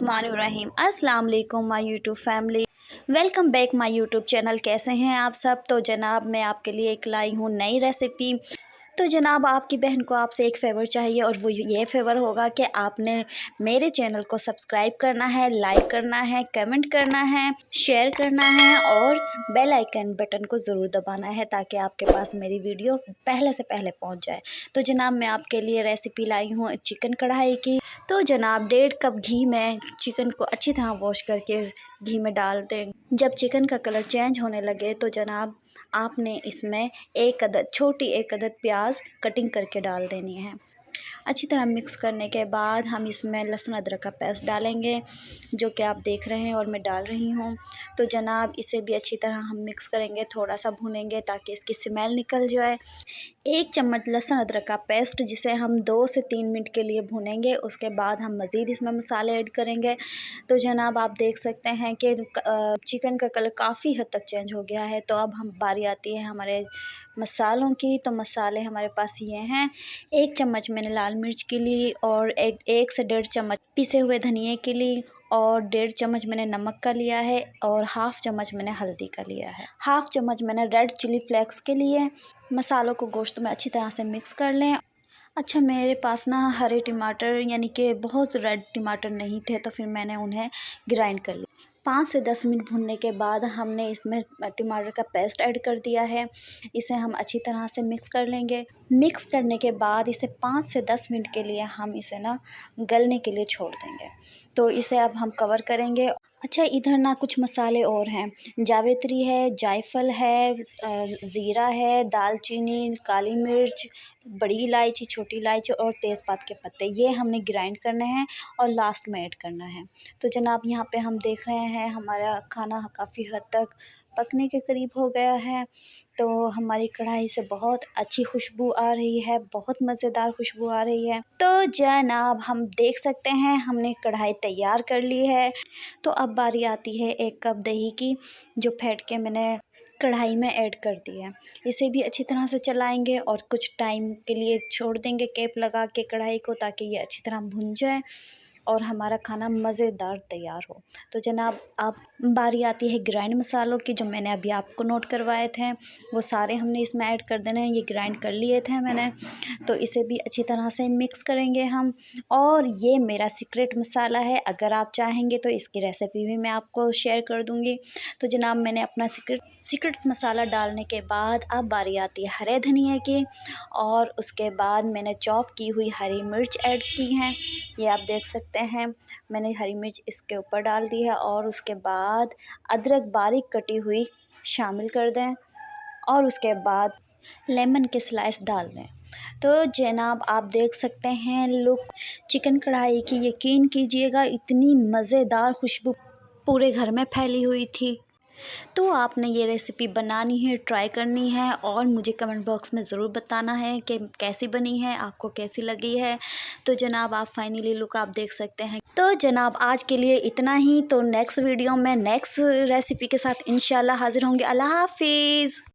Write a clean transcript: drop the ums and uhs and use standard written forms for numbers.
बिस्मिल्लाहिर्रहमानिर्रहीम। अस्सलाम वालेकुम my YouTube family, welcome back my YouTube channel. कैसे हैं आप सब? तो जनाब मैं आपके लिए एक लाई हूँ नई रेसिपी। तो जनाब आपकी बहन को आपसे एक फ़ेवर चाहिए और वो ये फ़ेवर होगा कि आपने मेरे चैनल को सब्सक्राइब करना है, लाइक करना है, कमेंट करना है, शेयर करना है और बेल आइकन बटन को ज़रूर दबाना है ताकि आपके पास मेरी वीडियो पहले से पहले पहुंच जाए। तो जनाब मैं आपके लिए रेसिपी लाई हूँ चिकन कढ़ाई की। तो जनाब 1.5 कप घी में चिकन को अच्छी तरह वॉश करके घी में डाल दें। जब चिकन का कलर चेंज होने लगे तो जनाब आपने इसमें एक अदद प्याज कटिंग करके डाल देनी है। अच्छी तरह मिक्स करने के बाद हम इसमें लहसुन अदरक का पेस्ट डालेंगे, जो कि आप देख रहे हैं और मैं डाल रही हूँ। तो जनाब इसे भी अच्छी तरह हम मिक्स करेंगे, थोड़ा सा भूनेंगे ताकि इसकी स्मेल निकल जाए। 1 चम्मच लहसुन अदरक का पेस्ट जिसे हम 2 से 3 मिनट के लिए भूनेंगे। उसके बाद हम मज़ीद इसमें मसाले ऐड करेंगे। तो जनाब आप देख सकते हैं कि चिकन का कलर काफ़ी हद तक चेंज हो गया है। तो अब हम बारी आती है हमारे मसालों की। तो मसाले हमारे पास ये हैं। 1 चम्मच मैंने लाल मिर्च की ली और एक से 1.5 चम्मच पिसे हुए धनिए की ली और 1.5 चम्मच मैंने नमक का लिया है और हाफ़ चम्मच मैंने हल्दी का लिया है। हाफ़ चम्मच मैंने रेड चिली फ्लेक्स के लिए। मसालों को गोश्त में अच्छी तरह से मिक्स कर लें। अच्छा मेरे पास ना हरे टमाटर यानी कि बहुत रेड टमाटर नहीं थे, तो फिर मैंने उन्हें ग्राइंड कर लिया। 5 से 10 मिनट भूनने के बाद हमने इसमें टमाटर का पेस्ट ऐड कर दिया है। इसे हम अच्छी तरह से मिक्स कर लेंगे। मिक्स करने के बाद इसे 5 से 10 मिनट के लिए हम इसे ना गलने के लिए छोड़ देंगे। तो इसे अब हम कवर करेंगे। अच्छा इधर ना कुछ मसाले और हैं, जावित्री है, जायफल है, ज़ीरा है, दालचीनी, काली मिर्च, बड़ी इलायची, छोटी इलायची और तेज़पात के पत्ते, ये हमने ग्राइंड करने हैं और लास्ट में ऐड करना है। तो जनाब यहाँ पे हम देख रहे हैं हमारा खाना काफ़ी हद तक पकने के करीब हो गया है। तो हमारी कढ़ाई से बहुत अच्छी खुशबू आ रही है, बहुत मज़ेदार खुशबू आ रही है। तो जनाब हम देख सकते हैं हमने कढ़ाई तैयार कर ली है। तो अब बारी आती है 1 कप दही की, जो फेंट के मैंने कढ़ाई में ऐड कर दी है। इसे भी अच्छी तरह से चलाएंगे और कुछ टाइम के लिए छोड़ देंगे कैप लगा के कढ़ाई को, ताकि ये अच्छी तरह भुन जाए और हमारा खाना मज़ेदार तैयार हो। तो जनाब अब बारी आती है ग्राइंड मसालों की, जो मैंने अभी आपको नोट करवाए थे वो सारे हमने इसमें ऐड कर देने हैं। ये ग्राइंड कर लिए थे मैंने। तो इसे भी अच्छी तरह से मिक्स करेंगे हम। और ये मेरा सीक्रेट मसाला है, अगर आप चाहेंगे तो इसकी रेसिपी भी मैं आपको शेयर कर दूँगी। तो जनाब मैंने अपना सीक्रेट मसाला डालने के बाद अब बारी आती है हरे धनिए की, और उसके बाद मैंने चॉप की हुई हरी मिर्च ऐड की हैं। ये आप देख सकते हैं मैंने हरी मिर्च इसके ऊपर डाल दी है और उसके बाद अदरक बारीक कटी हुई शामिल कर दें और उसके बाद लेमन के स्लाइस डाल दें। तो जनाब आप देख सकते हैं लुक चिकन कढ़ाई की, यकीन कीजिएगा इतनी मज़ेदार खुशबू पूरे घर में फैली हुई थी। तो आपने ये रेसिपी बनानी है, ट्राई करनी है और मुझे कमेंट बॉक्स में ज़रूर बताना है कि कैसी बनी है, आपको कैसी लगी है। तो जनाब आप फाइनली लुक आप देख सकते हैं। तो जनाब आज के लिए इतना ही। तो नेक्स्ट वीडियो में नेक्स्ट रेसिपी के साथ इंशाल्लाह हाज़िर होंगे। अल्लाह हाफ़िज़।